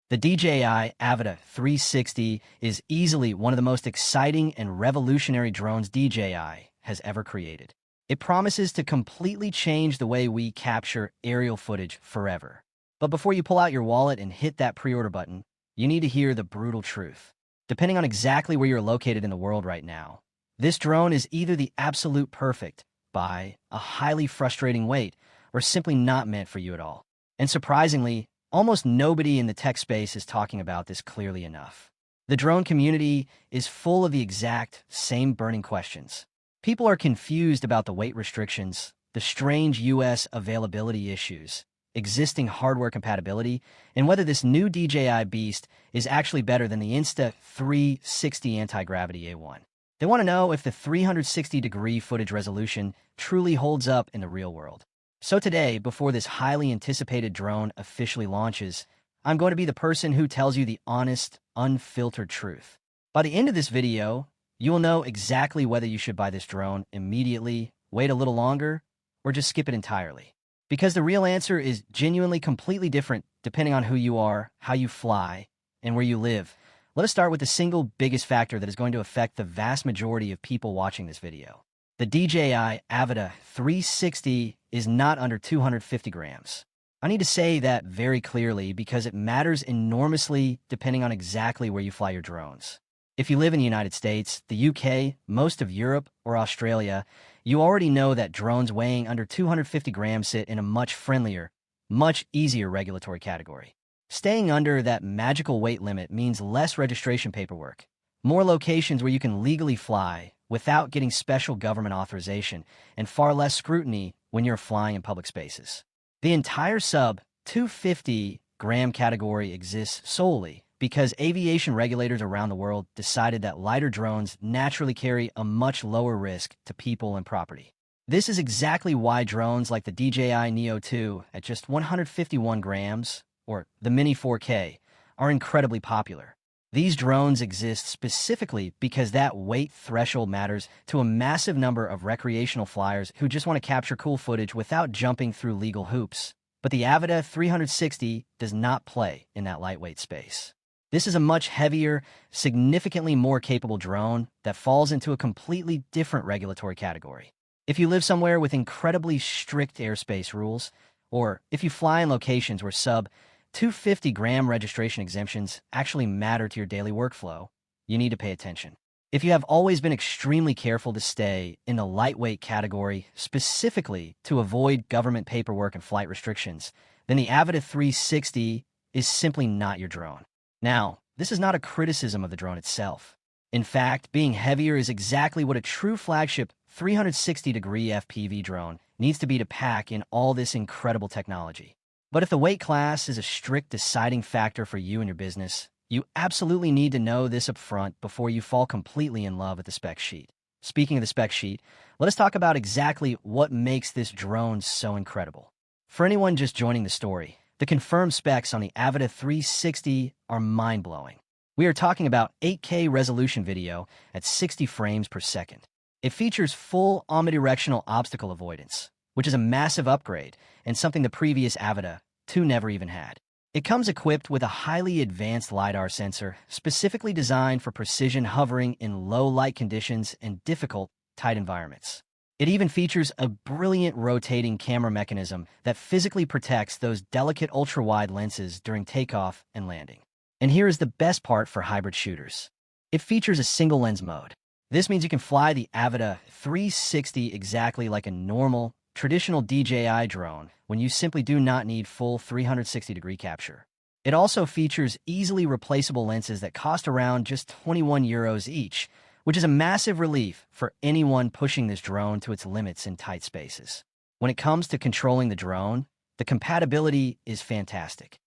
The DJI Avata 360 is easily one of the most exciting and revolutionary drones DJI has ever created. It promises to completely change the way we capture aerial footage forever. But before you pull out your wallet and hit that pre-order button, you need to hear the brutal truth. Depending on exactly where you're located in the world right now, this drone is either the absolute perfect buy, a highly frustrating wait, or simply not meant for you at all. And surprisingly, almost nobody in the tech space is talking about this clearly enough. The drone community is full of the exact same burning questions. People are confused about the weight restrictions, the strange US availability issues, existing hardware compatibility, and whether this new DJI beast is actually better than the Insta360 Anti-gravity A1. They want to know if the 360-degree footage resolution truly holds up in the real world. So today, before this highly anticipated drone officially launches, I'm going to be the person who tells you the honest, unfiltered truth. By the end of this video, you will know exactly whether you should buy this drone immediately, wait a little longer, or just skip it entirely. Because the real answer is genuinely completely different depending on who you are, how you fly, and where you live. Let us start with the single biggest factor that is going to affect the vast majority of people watching this video. The DJI Avata 360 is not under 250 grams. I need to say that very clearly because it matters enormously depending on exactly where you fly your drones. If you live in the United States, the UK, most of Europe, or Australia, you already know that drones weighing under 250 grams sit in a much friendlier, much easier regulatory category. Staying under that magical weight limit means less registration paperwork, more locations where you can legally fly without getting special government authorization, and far less scrutiny when you're flying in public spaces. The entire sub-250-gram category exists solely because aviation regulators around the world decided that lighter drones naturally carry a much lower risk to people and property. This is exactly why drones like the DJI Neo 2 at just 151 grams, or the Mini 4K, are incredibly popular. These drones exist specifically because that weight threshold matters to a massive number of recreational flyers who just want to capture cool footage without jumping through legal hoops. But the Avata 360 does not play in that lightweight space. This is a much heavier, significantly more capable drone that falls into a completely different regulatory category. If you live somewhere with incredibly strict airspace rules, or if you fly in locations where sub-250-gram registration exemptions actually matter to your daily workflow, you need to pay attention. If you have always been extremely careful to stay in the lightweight category, specifically to avoid government paperwork and flight restrictions, then the Avata 360 is simply not your drone. Now, this is not a criticism of the drone itself. In fact, being heavier is exactly what a true flagship 360-degree FPV drone needs to be to pack in all this incredible technology. But if the weight class is a strict deciding factor for you and your business, you absolutely need to know this up front before you fall completely in love with the spec sheet. Speaking of the spec sheet, let us talk about exactly what makes this drone so incredible. For anyone just joining the story, the confirmed specs on the Avata 360 are mind-blowing. We are talking about 8K resolution video at 60 frames per second. It features full omnidirectional obstacle avoidance, which is a massive upgrade and something the previous Avata 2 never even had. It comes equipped with a highly advanced LiDAR sensor specifically designed for precision hovering in low light conditions and difficult, tight environments. It even features a brilliant rotating camera mechanism that physically protects those delicate ultra-wide lenses during takeoff and landing. And here is the best part for hybrid shooters. It features a single lens mode. This means you can fly the Avata 360 exactly like a normal, traditional DJI drone when you simply do not need full 360-degree capture. It also features easily replaceable lenses that cost around just 21 euros each, which is a massive relief for anyone pushing this drone to its limits in tight spaces. When it comes to controlling the drone, the compatibility is fantastic.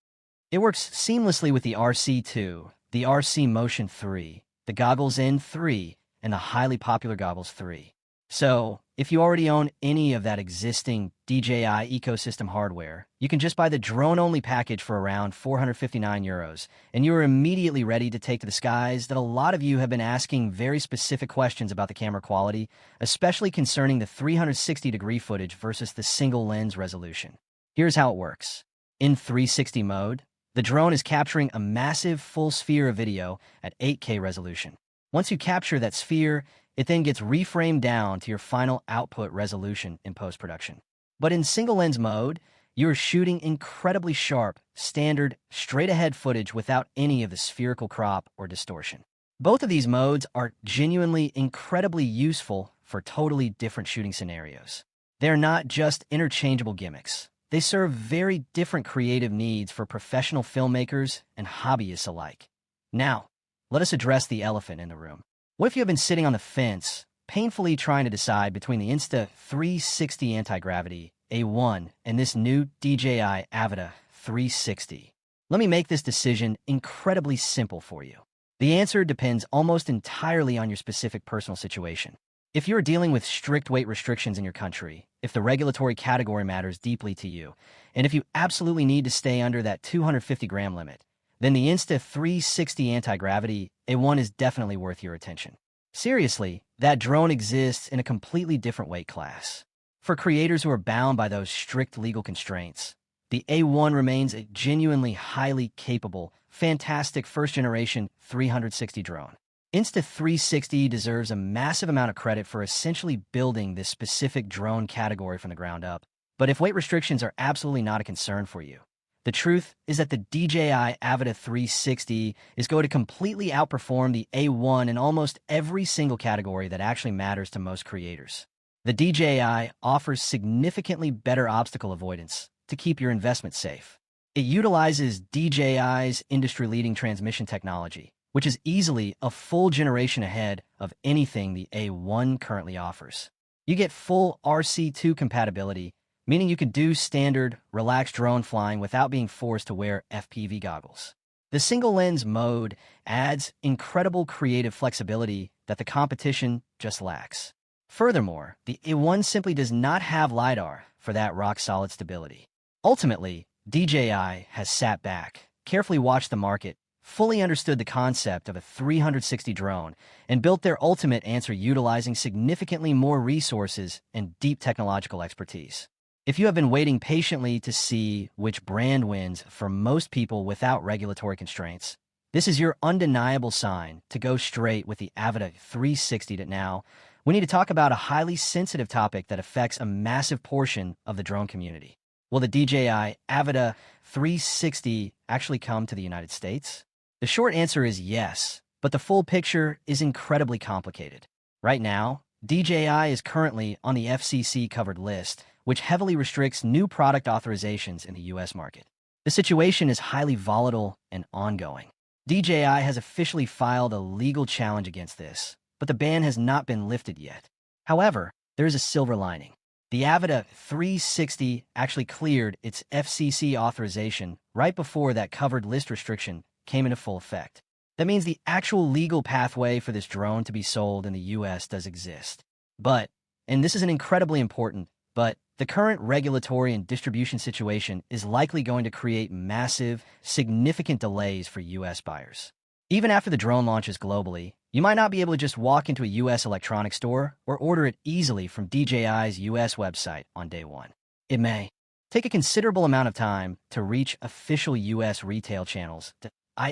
It works seamlessly with the RC2, the RC Motion 3, the Goggles N3, and the highly popular Goggles 3. So, if you already own any of that existing DJI ecosystem hardware, you can just buy the drone-only package for around 459 euros, and you are immediately ready to take to the skies that a lot of you have been asking very specific questions about the camera quality, especially concerning the 360-degree footage versus the single lens resolution. Here's how it works. In 360 mode, the The drone is capturing a massive full sphere of video at 8K resolution. Once you capture that sphere, it then gets reframed down to your final output resolution in post-production. But in single-lens mode, you're shooting incredibly sharp, standard, straight-ahead footage without any of the spherical crop or distortion. Both of these modes are genuinely incredibly useful for totally different shooting scenarios. They're not just interchangeable gimmicks. They serve very different creative needs for professional filmmakers and hobbyists alike. Now, let us address the elephant in the room. What if you have been sitting on the fence, painfully trying to decide between the Insta360 Anti-gravity A1 and this new DJI Avata 360? Let me make this decision incredibly simple for you. The answer depends almost entirely on your specific personal situation. If you're dealing with strict weight restrictions in your country, if the regulatory category matters deeply to you, and if you absolutely need to stay under that 250-gram limit, then the Insta360 Anti-gravity A1 is definitely worth your attention. Seriously, that drone exists in a completely different weight class. For creators who are bound by those strict legal constraints, the A1 remains a genuinely highly capable, fantastic first-generation 360 drone. Insta360 deserves a massive amount of credit for essentially building this specific drone category from the ground up. But if weight restrictions are absolutely not a concern for you, the truth is that the DJI Avata 360 is going to completely outperform the A1 in almost every single category that actually matters to most creators. The DJI offers significantly better obstacle avoidance to keep your investment safe. It utilizes DJI's industry-leading transmission technology, which is easily a full generation ahead of anything the A1 currently offers. You get full RC2 compatibility, meaning you can do standard, relaxed drone flying without being forced to wear FPV goggles. The single-lens mode adds incredible creative flexibility that the competition just lacks. Furthermore, the A1 simply does not have LiDAR for that rock-solid stability. Ultimately, DJI has sat back, carefully watched the market, fully understood the concept of a 360 drone, and built their ultimate answer utilizing significantly more resources and deep technological expertise. If you have been waiting patiently to see which brand wins for most people without regulatory constraints, this is your undeniable sign to go straight with the Avida 360. Now, we need to talk about a highly sensitive topic that affects a massive portion of the drone community. Will the DJI Avata 360 actually come to the United States? The short answer is yes, but the full picture is incredibly complicated. Right now, DJI is currently on the FCC-covered list, which heavily restricts new product authorizations in the U.S. market. The situation is highly volatile and ongoing. DJI has officially filed a legal challenge against this, but the ban has not been lifted yet. However, there is a silver lining. The Avida 360 actually cleared its FCC authorization right before that covered list restriction came into full effect. That means the actual legal pathway for this drone to be sold in the US does exist. But, and this is an incredibly important, but the current regulatory and distribution situation is likely going to create massive, significant delays for US buyers. Even after the drone launches globally, you might not be able to just walk into a US electronics store or order it easily from DJI's US website on day one. It may take a considerable amount of time to reach official US retail channels.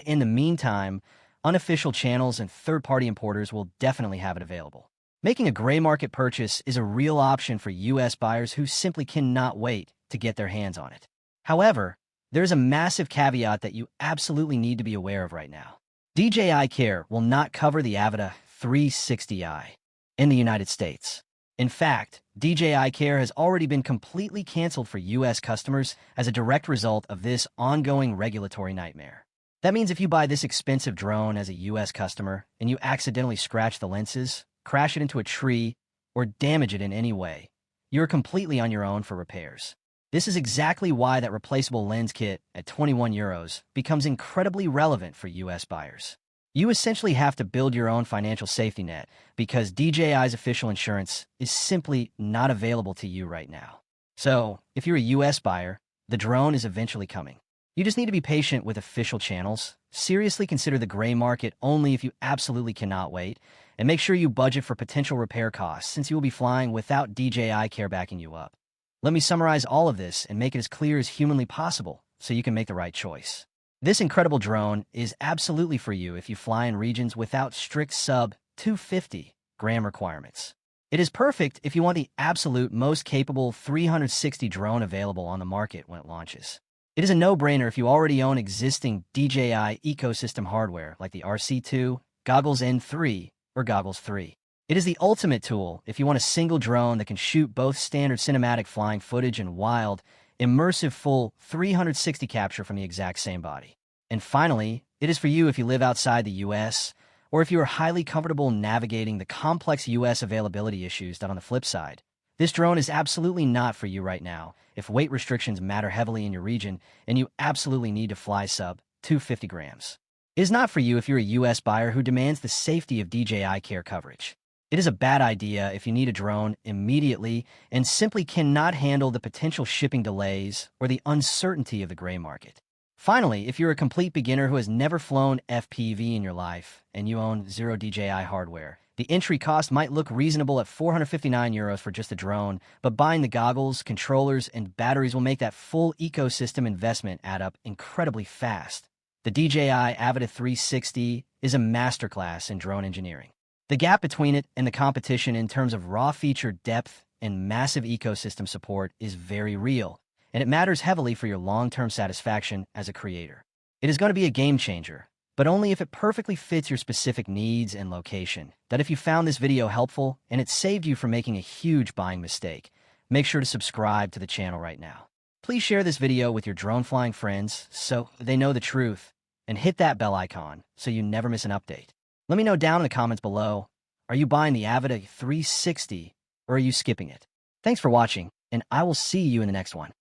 In the meantime, unofficial channels and third-party importers will definitely have it available. Making a gray market purchase is a real option for US buyers who simply cannot wait to get their hands on it. However, there's a massive caveat that you absolutely need to be aware of right now. DJI Care will not cover the Avida 360i in the United States. In fact, DJI Care has already been completely canceled for US customers as a direct result of this ongoing regulatory nightmare. That means if you buy this expensive drone as a US customer and you accidentally scratch the lenses, crash it into a tree, or damage it in any way, you're completely on your own for repairs. This is exactly why that replaceable lens kit at €21 becomes incredibly relevant for US buyers. You essentially have to build your own financial safety net because DJI's official insurance is simply not available to you right now. So, if you're a US buyer, the drone is eventually coming. You just need to be patient with official channels, seriously consider the gray market only if you absolutely cannot wait, and make sure you budget for potential repair costs since you will be flying without DJI Care backing you up. Let me summarize all of this and make it as clear as humanly possible so you can make the right choice. This incredible drone is absolutely for you if you fly in regions without strict sub-250-gram requirements. It is perfect if you want the absolute most capable 360 drone available on the market when it launches. It is a no-brainer if you already own existing DJI ecosystem hardware like the RC2, Goggles N3, or Goggles 3. It is the ultimate tool if you want a single drone that can shoot both standard cinematic flying footage and wild, immersive full 360 capture from the exact same body. And finally, it is for you if you live outside the US, or if you are highly comfortable navigating the complex US availability issues that on the flip side. This drone is absolutely not for you right now if weight restrictions matter heavily in your region and you absolutely need to fly sub 250 grams. It is not for you if you're a US buyer who demands the safety of DJI Care coverage. It is a bad idea if you need a drone immediately and simply cannot handle the potential shipping delays or the uncertainty of the gray market. Finally, if you're a complete beginner who has never flown FPV in your life and you own zero DJI hardware, the entry cost might look reasonable at €459 for just a drone, but buying the goggles, controllers, and batteries will make that full ecosystem investment add up incredibly fast. The DJI Avata 360 is a masterclass in drone engineering. The gap between it and the competition in terms of raw feature depth and massive ecosystem support is very real, and it matters heavily for your long-term satisfaction as a creator. It is going to be a game changer, but only if it perfectly fits your specific needs and location. That if you found this video helpful and it saved you from making a huge buying mistake, make sure to subscribe to the channel right now. Please share this video with your drone flying friends so they know the truth, and hit that bell icon so you never miss an update. Let me know down in the comments below, are you buying the Avida 360 or are you skipping it? Thanks for watching, and I will see you in the next one.